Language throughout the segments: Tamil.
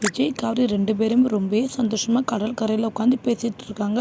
விஜய், காவேரி 2 பேரும் ரொம்பவே சந்தோஷமா கடல் கரையில உட்காந்து பேசிட்டு இருக்காங்க.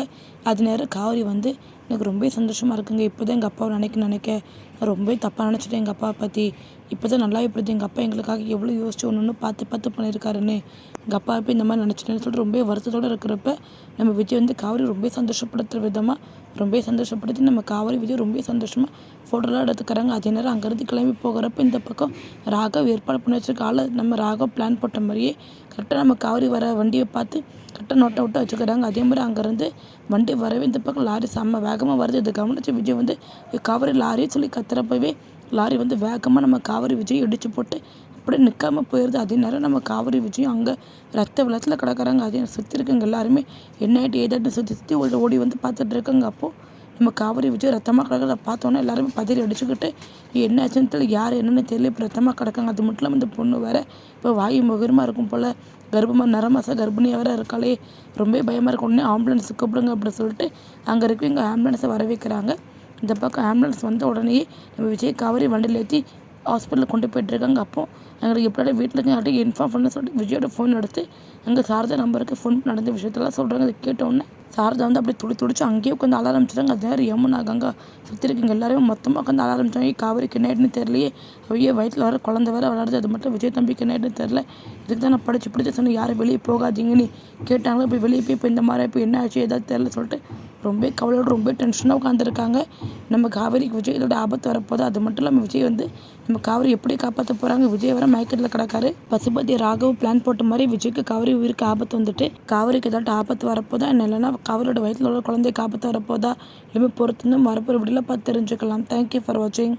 அது நேரம் காவேரி வந்து, "எனக்கு ரொம்பவே சந்தோஷமா இருக்குங்க. இப்போதான் எங்க அப்பாவை நினைக்க நான் ரொம்பவே தப்பா நினச்சிட்டேன் எங்க அப்பாவை பத்தி. இப்போதான் நல்லாவே புரியுது எங்க அப்பா எங்களுக்காக எவ்வளோ யோசிச்சு ஒண்ணு பார்த்து பண்ணியிருக்காருன்னு. எங்க அப்பாவை போய் இந்த மாதிரி நினச்சிட்டேன்னு" சொல்லிட்டு ரொம்பவே வருத்தத்தோடு இருக்கிறப்ப, நம்ம விஜய் வந்து காவேரி ரொம்பவே சந்தோஷப்படுத்துகிற விதமாக ரொம்பவே சந்தோஷப்படுத்தி நம்ம காவேரி விஜய் ரொம்பவே சந்தோஷமாக ஃபோட்டோலாம் எடுத்துக்கிறாங்க. அதே நேரம் அங்கேருந்து கிளம்பி போகிறப்ப இந்த பக்கம் ராகவ் ஏற்பாடு பண்ணி வச்சிருக்க ஆளை நம்ம ராகவ் பிளான் போட்ட மாதிரியே கரெக்டாக நம்ம காவேரி வர வண்டியை பார்த்து கரெக்டாக நோட்டை விட்டு வச்சுக்கிறாங்க. அதே மாதிரி அங்கேருந்து வண்டி வரவே இந்த பக்கம் லாரி செம்ம வேகமாக வருது. இதை கவனித்து விஜய் வந்து காவேரி லாரின்னு சொல்லி கத்துறப்பவே லாரி வந்து வேகமாக நம்ம காவேரி விஜய் இடிச்சு போட்டு அப்படியே நிற்காம போயிடுது. அதே நேரம் நம்ம காவேரி விஜயும் அங்கே ரத்த வெள்ளத்தில் கிடக்குறாங்க. அதே சுற்றி இருக்கவங்க எல்லாருமே என்ன ஆகிட்டு ஏதாட்டு சுற்றி ஓடி வந்து பார்த்துட்டு இருக்காங்க. அப்போது நம்ம காவேரி விஜய் ரத்தமாக கிடக்கிறத பார்த்தோன்னே எல்லாருமே பதறி அடிச்சுக்கிட்டு என்ன ஆச்சுன்னு தெரியல, யார் என்னென்னு தெரியல, இப்போ ரத்தமாக கிடக்காங்க. அது மட்டும் இல்லாமல் இந்த பொண்ணு வேறு இப்போ வாயு முகரமாக இருக்கும் போல், கர்ப்பமாக நரமாச கர்ப்பிணியாக வேறு இருக்காளே, ரொம்ப பயமாக இருக்கும். உடனே ஆம்புலன்ஸ் கூப்பிடுங்க அப்படின்னு சொல்லிட்டு அங்கே இருக்கவங்க ஆம்புலன்ஸை வர வைக்கிறாங்க. இந்த பக்கம் ஆம்புலன்ஸ் வந்த உடனேயே நம்ம விஜய் காவேரி வண்டியில் ஏற்றி ஹாஸ்பிட்டலுக்கு கொண்டு போயிட்டுருக்காங்க. அப்போது எங்களுக்கு எப்படியாவது வீட்டில் இருக்கவங்கள்ட்ட இன்ஃபார்ம் பண்ண சொல்லிட்டு விஜயோட ஃபோன் எடுத்து அங்கே சாரதா நம்பருக்கு ஃபோன் நடந்த விஷயத்தெல்லாம் சொல்கிறாங்க. அதை கேட்டோன்னே சாரதா வந்து அப்படியே துடிச்சு அங்கேயே உட்காந்து அழ ஆரம்பிச்சிட்டாங்க. அது நேரம் யமுனா, கங்கா சுற்றி இருக்கவங்க எல்லாருமே மொத்தமாக உட்காந்து அழ ஆரம்பிச்சாங்க. காவேரிக்கு என்ன ஆயிடுன்னு தெரியலையே, அவையே வயிற்றில் வர குழந்தை வேறு விளையாடுது, அது மட்டும் விஜய் தம்பிக்கு என்ன ஆயிடுன்னு தெரில. இதுக்கு தான் நான் படித்து சொன்னேன், யாரும் வெளியே போகாதீங்கன்னு. கேட்டாங்களோ இப்போ வெளியே போய் இப்போ இந்த மாதிரி இப்போ என்ன ஆச்சு ஏதாவது தெரில சொல்லிட்டு ரொம்ப கவலையோடு ரொம்ப டென்ஷனாக உட்காந்துருக்காங்க. நம்ம காவேரிக்கு விஜய் இதோட ஆபத்து வரப்போது. அது மட்டும் இல்லாமல் விஜய் வந்து நம்ம காவேரி எப்படி காப்பாற்ற போகிறாங்க, விஜய் வர மயக்கத்தில் கிடக்காரு. பசுபதி ராகவ் பிளான் போட்ட மாதிரி விஜய்க்கு காவேரி உயிருக்கு ஆபத்து வந்துட்டு காவேரிக்கு ஏதாட்டும் ஆபத்து வரப்போதா என்ன, இல்லைன்னா காவேரியோட வயிற்றில் உள்ள குழந்தைக்கு ஆபத்து வரப்போதா, இனிமேல் பொறுத்து வரப்போகிற இப்படிலாம் பார்த்து தெரிஞ்சுக்கலாம். தேங்க்யூ ஃபார் வாட்சிங்.